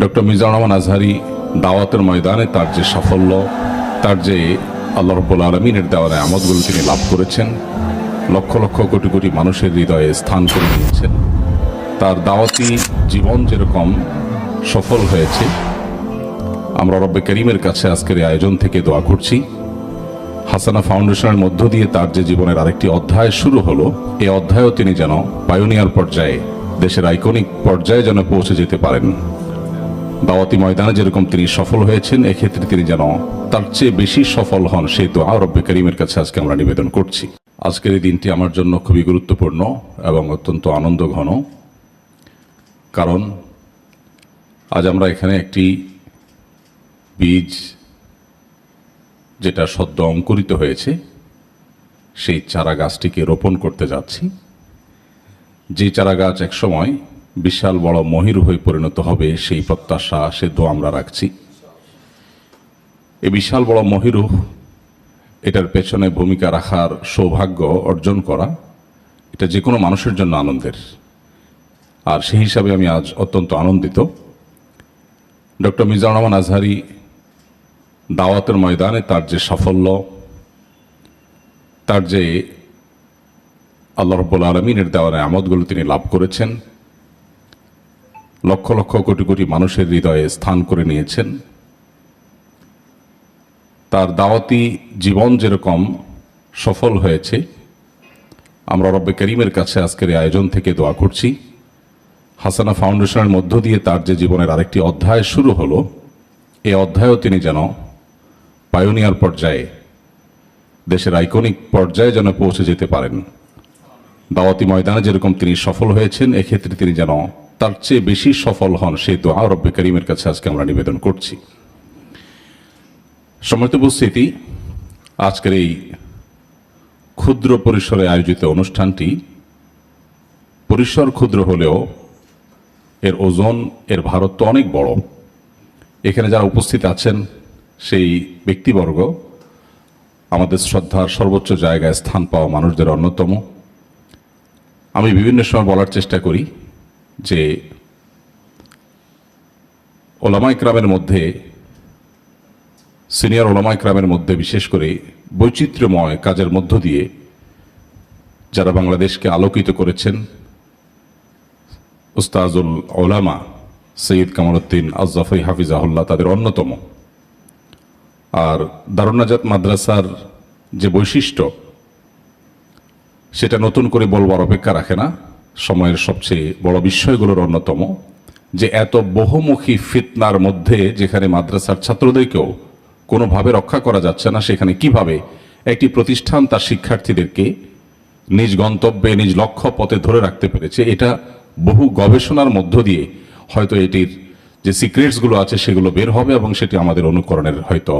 Doctor Mizanur Rahman Azhari দাওয়াতের ময়দানে তার যে সাফল্য, তার যে আল্লাহ রাব্বুল আলামিনের দেওয়া নেয়ামতগুলো তিনি লাভ করেছেন, লক্ষ লক্ষ কোটি কোটি মানুষের হৃদয়ে স্থান করে নিয়েছেন, তার দাওয়াতি জীবন যেরকম সফল হয়েছে, আমরা রব্বে করিমের কাছে আজকের এই আয়োজন থেকে দোয়া করছি হাসানা ফাউন্ডেশনের মধ্য দিয়ে তার যে জীবনের আরেকটি অধ্যায় শুরু হলো, এই অধ্যায়ও তিনি যেন পায়োনিয়ার পর্যায়ে, দেশের আইকনিক পর্যায়ে যেন পৌঁছে যেতে পারেন। দাওয়াতি ময়দানে যেরকম তিনি সফল হয়েছেন, এক্ষেত্রে তিনি যেন তার চেয়ে বেশি সফল হন, সেই দোয়া রব্বে করিমের কাছে আজকে আমরা নিবেদন করছি। আজকের এই দিনটি আমার জন্য খুবই গুরুত্বপূর্ণ এবং অত্যন্ত আনন্দ ঘন, কারণ আজ আমরা এখানে একটি বীজ যেটা সদ্য অঙ্কুরিত হয়েছে, সেই চারা গাছটিকে রোপণ করতে যাচ্ছি। যে চারা গাছ একসময় বিশাল বড় মহিরু হয়ে পরিণত হবে, সেই প্রত্যাশা, সে দোয়া আমরা রাখছি। এই বিশাল বড় মহিরু, এটার পেছনে ভূমিকা রাখার সৌভাগ্য অর্জন করা, এটা যে কোনো মানুষের জন্য আনন্দের। আর সেই হিসাবে আমি আজ অত্যন্ত আনন্দিত। ডক্টর মিজানুর রহমান আজহারী দাওয়াতের ময়দানে তার যে সাফল্য, তার যে আল্লাহ রাব্বুল আলামিনের দেওয়া নেয়ামতগুলো তিনি লাভ করেছেন, লক্ষ লক্ষ কোটি কোটি মানুষের হৃদয়ে স্থান করে নিয়েছেন, তার দাওয়াতি জীবন যেরকম সফল হয়েছে, আমরা রব্বে করিমের কাছে আজকের এই আয়োজন থেকে দোয়া করছি হাসানা ফাউন্ডেশনের মধ্য দিয়ে তার যে জীবনের আরেকটি অধ্যায় শুরু হলো, এই অধ্যায়ও তিনি যেন পায়োনিয়ার পর্যায়ে, দেশের আইকনিক পর্যায়ে যেন পৌঁছে যেতে পারেন। দাওয়াতি ময়দানে যেরকম তিনি সফল হয়েছেন, এক্ষেত্রে তিনি যেন তার চেয়ে বেশি সফল হন, সেই দোয়া রব্বে করিমের কাছে আজকে আমরা নিবেদন করছি। সম্মানিত উপস্থিতি, আজকের এই ক্ষুদ্র পরিসরে আয়োজিত অনুষ্ঠানটি, পরিসর ক্ষুদ্র হলেও এর ওজন, এর ভারত্ব অনেক বড়। এখানে যারা উপস্থিত আছেন, সেই ব্যক্তিবর্গ আমাদের শ্রদ্ধার সর্বোচ্চ জায়গায় স্থান পাওয়া মানুষদের অন্যতম। আমি বিভিন্ন সময় বলার চেষ্টা করি যে ওলামায়ে কেরামের মধ্যে, সিনিয়র ওলামায়ে কেরামের মধ্যে বিশেষ করে বৈচিত্র্যময় কাজের মধ্য দিয়ে যারা বাংলাদেশকে আলোকিত করেছেন, উস্তাজুল ওলামা সৈয়দ কামালউদ্দিন আজ-জাফরি হাফিজাহুল্লাহ তাদের অন্যতম। আর দারুন নাজাত মাদ্রাসার যে বৈশিষ্ট্য, সেটা নতুন করে বলবার অপেক্ষা রাখে না। সময়ের সবচেয়ে বড় বিষয়গুলোর অন্যতম যে এত বহুমুখী ফিতনার মধ্যে, যেখানে মাদ্রাসার ছাত্রদেরকেও কোনোভাবে রক্ষা করা যাচ্ছে না, সেখানে কিভাবে একটি প্রতিষ্ঠান তার শিক্ষার্থীদেরকে নিজ গন্তব্যে, নিজ লক্ষ্য পথে ধরে রাখতে পেরেছে, এটা বহু গবেষণার মধ্য দিয়ে হয়তো এটির যে সিক্রেটসগুলো আছে সেগুলো বের হবে এবং সেটি আমাদের অনুকরণের হয়তো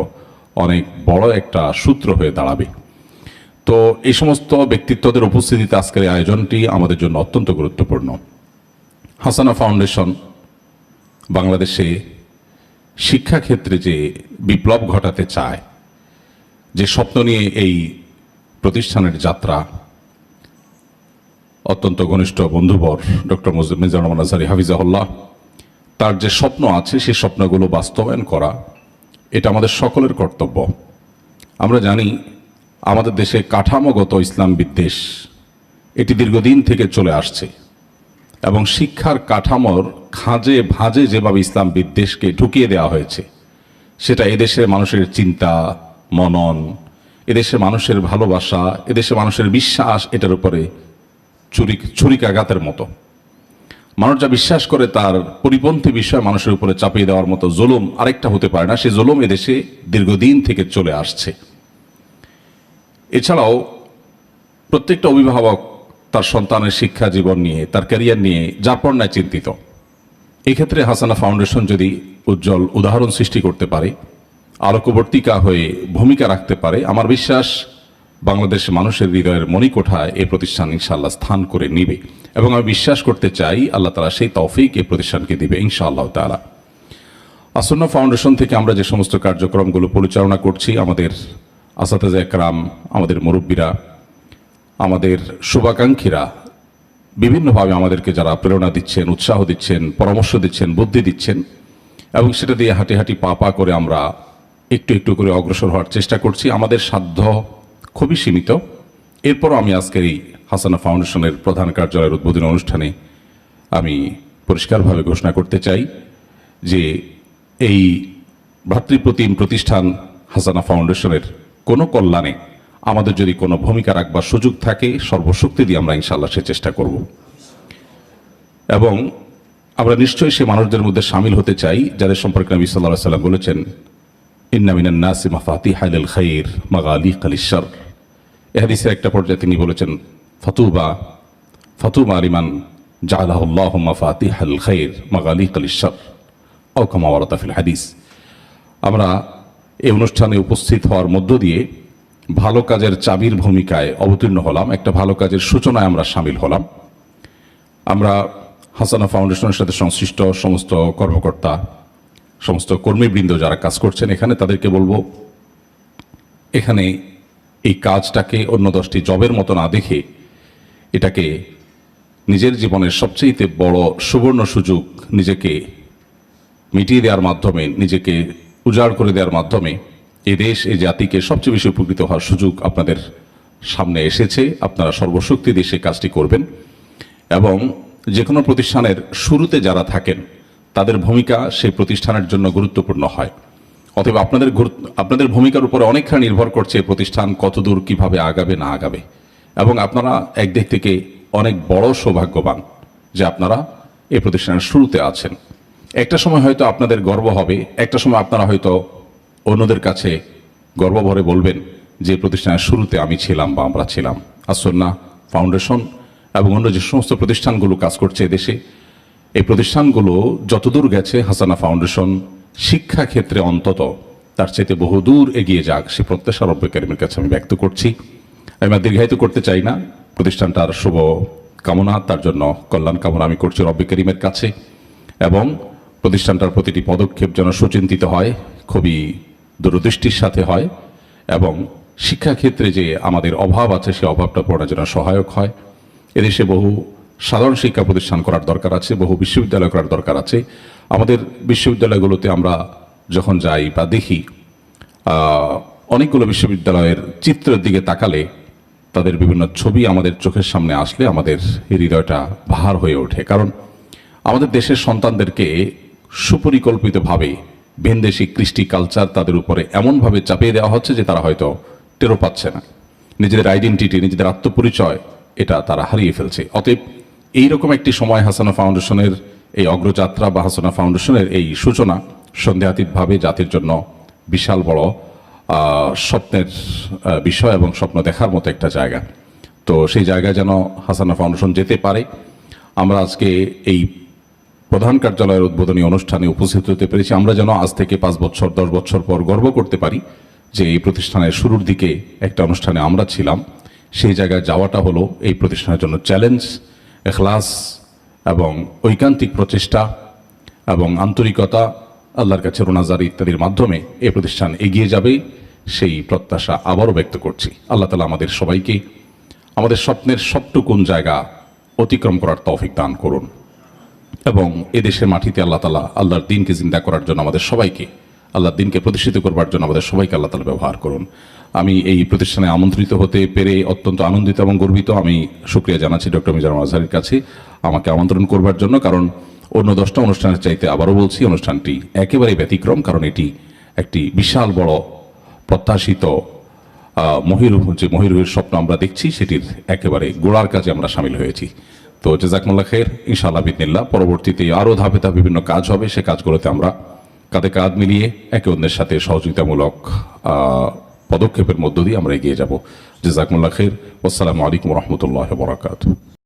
অনেক বড় একটা সূত্র হয়ে দাঁড়াবে। তো এই সমস্ত ব্যক্তিত্বদের উপস্থিতিতে আজকের এই আয়োজনটি আমাদের জন্য অত্যন্ত গুরুত্বপূর্ণ। হাসানা ফাউন্ডেশন বাংলাদেশে শিক্ষাক্ষেত্রে যে বিপ্লব ঘটাতে চায়, যে স্বপ্ন নিয়ে এই প্রতিষ্ঠানের যাত্রা, অত্যন্ত ঘনিষ্ঠ বন্ধুবর ডক্টর মিজানুর রহমান আজহারী হাফিজাহুল্লাহ, তার যে স্বপ্ন আছে সেই স্বপ্নগুলো বাস্তবায়ন করা, এটা আমাদের সকলের কর্তব্য। আমরা জানি আমাদের দেশে কাঠামোগত ইসলাম বিদ্বেষ এটি দীর্ঘদিন থেকে চলে আসছে এবং শিক্ষার কাঠামোর খাঁজে ভাঁজে যেভাবে ইসলাম বিদ্বেষকে ঢুকিয়ে দেওয়া হয়েছে, সেটা এদেশের মানুষের চিন্তা, মনন, এদেশের মানুষের ভালোবাসা, এদেশের মানুষের বিশ্বাস, এটার উপরে ছুরিকাঘাতের মতো। মানুষ যা বিশ্বাস করে তার পরিপন্থী বিষয় মানুষের উপরে চাপিয়ে দেওয়ার মতো জুলুম আরেকটা হতে পারে না। সে জুলুম এদেশে দীর্ঘদিন থেকে চলে আসছে। এছাড়াও প্রত্যেকটা অভিভাবক তার সন্তানের শিক্ষা জীবন নিয়ে, তার ক্যারিয়ার নিয়ে যারপরনায় চিন্তিত। এক্ষেত্রে হাসানা ফাউন্ডেশন যদি উজ্জ্বল উদাহরণ সৃষ্টি করতে পারে, আলোকবর্তিকা হয়ে ভূমিকা রাখতে পারে, আমার বিশ্বাস বাংলাদেশের মানুষের হৃদয়ের মণিকোঠায় এই প্রতিষ্ঠান ইনশাআল্লাহ স্থান করে নিবে এবং আমি বিশ্বাস করতে চাই আল্লাহ তাআলা সেই তৌফিক এই প্রতিষ্ঠানকে দিবে ইনশাআল্লাহ তাআলা। আসন্না ফাউন্ডেশন থেকে আমরা যে সমস্ত কার্যক্রমগুলো পরিচালনা করছি, আমাদের আসাতেজা একরাম, আমাদের মুরব্বীরা, আমাদের শুভাকাঙ্ক্ষীরা বিভিন্নভাবে আমাদেরকে যারা প্রেরণা দিচ্ছেন, উৎসাহ দিচ্ছেন, পরামর্শ দিচ্ছেন, বুদ্ধি দিচ্ছেন, এবং সেটা দিয়ে হাঁটি হাঁটি পা পা করে আমরা একটু একটু করে অগ্রসর হওয়ার চেষ্টা করছি। আমাদের সাধ্য খুবই সীমিত। এরপরও আমি আজকের এই হাসানা ফাউন্ডেশনের প্রধান কার্যালয়ের উদ্বোধনী অনুষ্ঠানে আমি পরিষ্কারভাবে ঘোষণা করতে চাই যে এই ভ্রাতৃপ্রতিম প্রতিষ্ঠান হাসানা ফাউন্ডেশনের কোনো কল্যাণে আমাদের যদি কোনো ভূমিকা রাখবার সুযোগ থাকে, সর্বশক্তি দিয়ে আমরা ইনশাআল্লাহ সে চেষ্টা করব। এবং আমরা নিশ্চয়ই সে মানুষদের মধ্যে সামিল হতে চাই যাদের সম্পর্কে নবী সাল্লাল্লাহু আলাইহি ওয়াসাল্লাম বলেছেন, ইন্না মিনান নাসি মাফাতিহা লিল খাইর মাগালিকা লিশ-শার। এই হাদিসের একটা পর্যায়ে তিনি বলেছেন, ফাতুবা লিমান জাআলাহুল্লাহু মাফাতিহা লিল খাইর মাগালিকা লিশ-শার আও কামা ওয়ারাদা ফিল হাদিস। আমরা এই অনুষ্ঠানে উপস্থিত হওয়ার মধ্য দিয়ে ভালো কাজের চাবির ভূমিকায় অবতীর্ণ হলাম, একটা ভালো কাজের সূচনায় আমরা সামিল হলাম। আমরা হাসানা ফাউন্ডেশনের সাথে সংশ্লিষ্ট সমস্ত কর্মকর্তা, সমস্ত কর্মীবৃন্দ যারা কাজ করছেন এখানে, তাদেরকে বলবো এখানে এই কাজটাকে অন্য 10টি জবের মতো না দেখে এটাকে নিজের জীবনের সবচেয়ে বড় সুবর্ণ সুযোগ, নিজেকে মিটিয়ে দেওয়ার মাধ্যমে, নিজেকে উজাড় করে দেওয়ার মাধ্যমে এই দেশ, এই জাতিকে সবচেয়ে বেশি উপকৃত হওয়ার সুযোগ আপনাদের সামনে এসেছে। আপনারা সর্বশক্তি দিয়ে সেই কাজটি করবেন। এবং যে কোনো প্রতিষ্ঠানের শুরুতে যারা থাকেন তাদের ভূমিকা সেই প্রতিষ্ঠানের জন্য গুরুত্বপূর্ণ হয়। অতএব আপনাদের ভূমিকার উপরে অনেকখানি নির্ভর করছে প্রতিষ্ঠান কতদূর কিভাবে আগাবে না আগাবে। এবং আপনারা একদিক থেকে অনেক বড় সৌভাগ্যবান যে আপনারা এই প্রতিষ্ঠানের শুরুতে আছেন। একটা সময় হয়তো আপনাদের গর্ব হবে, একটা সময় আপনারা হয়তো অন্যদের কাছে গর্ব ভরে বলবেন যে প্রতিষ্ঠানের শুরুতে আমি ছিলাম বা আমরা ছিলাম। আসন্না ফাউন্ডেশন এবং অন্য যে সমস্ত প্রতিষ্ঠানগুলো কাজ করছে দেশে, এই প্রতিষ্ঠানগুলো যতদূর গেছে হাসানা ফাউন্ডেশন শিক্ষা ক্ষেত্রে অন্তত তার চাইতে বহুদূর এগিয়ে যাক সে প্রত্যাশা রব্বে কারিমের কাছে আমি ব্যক্ত করছি। আমি আর দীর্ঘায়িত করতে চাই না। প্রতিষ্ঠানটার শুভ কামনা, তার জন্য কল্যাণ কামনা আমি করছি রব্বে কারিমের কাছে। এবং প্রতিষ্ঠানটার প্রতিটি পদক্ষেপ যেন সুচিন্তিত হয়, খুবই দূরদৃষ্টির সাথে হয় এবং শিক্ষাক্ষেত্রে যে আমাদের অভাব আছে সে অভাবটা পূরণের জন্য সহায়ক হয়। এদেশে বহু সাধারণ শিক্ষা প্রতিষ্ঠান করার দরকার আছে, বহু বিশ্ববিদ্যালয় করার দরকার আছে। আমাদের বিশ্ববিদ্যালয়গুলোতে আমরা যখন যাই বা দেখি, অনেকগুলো বিশ্ববিদ্যালয়ের চিত্রের দিকে তাকালে তাদের বিভিন্ন ছবি আমাদের চোখের সামনে আসলে আমাদের হৃদয়টা ভার হয়ে ওঠে। কারণ আমাদের দেশের সন্তানদেরকে সুপরিকল্পিতভাবে ভিনদেশী কৃষ্টি কালচার তাদের উপরে এমনভাবে চাপিয়ে দেওয়া হচ্ছে যে তারা হয়তো টেরও পাচ্ছে না। নিজেদের আইডেন্টিটি, নিজেদের আত্মপরিচয় এটা তারা হারিয়ে ফেলছে। অতএব এইরকম একটি সময় হাসানা ফাউন্ডেশনের এই অগ্রযাত্রা বা হাসানা ফাউন্ডেশনের এই সূচনা সন্দেহাতীতভাবে জাতির জন্য বিশাল বড় স্বপ্নের বিষয় এবং স্বপ্ন দেখার মতো একটা জায়গা। তো সেই জায়গায় যেন হাসানা ফাউন্ডেশন যেতে পারে, আমরা আজকে এই প্রধান কার্যালয়ের উদ্বোধনী অনুষ্ঠানে উপস্থিত হতে পেরেছি। আমরা যেন আজ থেকে 5 বছর 10 বছর পর গর্ব করতে পারি যে এই প্রতিষ্ঠানের শুরুর দিকে একটা অনুষ্ঠানে আমরা ছিলাম। সেই জায়গায় যাওয়াটা হলো এই প্রতিষ্ঠানের জন্য চ্যালেঞ্জ। এখলাস এবং ঐকান্তিক প্রচেষ্টা এবং আন্তরিকতা, আল্লাহর কাছে রোনাজার ইত্যাদির মাধ্যমে এই প্রতিষ্ঠান এগিয়ে যাবে সেই প্রত্যাশা আবারও ব্যক্ত করছি। আল্লাহ তাআলা আমাদের সবাইকে আমাদের স্বপ্নের সবটুকুন জায়গা অতিক্রম করার তৌফিক দান করুন এবং এদেশের মাটিতে আল্লাহ তাআলা আল্লাহর দিনকে জিন্দা করার জন্য আমাদের সবাইকে, আল্লাহর দিনকে প্রতিষ্ঠিত করবার জন্য আমাদের সবাইকে আল্লাহ তাআলা ব্যবহার করুন। আমি এই প্রতিষ্ঠানে আমন্ত্রিত হতে পেরে অত্যন্ত আনন্দিত এবং গর্বিত। আমি শুকরিয়া জানাচ্ছি ডক্টর মিজানুর আজহারীর কাছে আমাকে আমন্ত্রণ করবার জন্য। কারণ অন্য 10টা অনুষ্ঠানের চাইতে আবারও বলছি, অনুষ্ঠানটি একেবারেই ব্যতিক্রম। কারণ এটি একটি বিশাল বড় প্রত্যাশিত মহিরুহের স্বপ্ন আমরা দেখছি, সেটির একেবারে গোড়ার কাজে আমরা সামিল হয়েছি। তো জাযাকুমুল্লাহ খাইর। ইনশাআল্লাহ বিদিনিল্লাহ পরবর্তীতে আরও ধাপে ধাপে বিভিন্ন কাজ হবে, সে কাজগুলোতে আমরা কাঁধে কাঁধ মিলিয়ে একে অন্যের সাথে সহযোগিতামূলক পদক্ষেপের মধ্য দিয়ে আমরা এগিয়ে যাব। জাযাকুমুল্লাহ খাইর। আসসালামু আলাইকুম ওয়া রাহমাতুল্লাহি ওয়া বারাকাতুহু।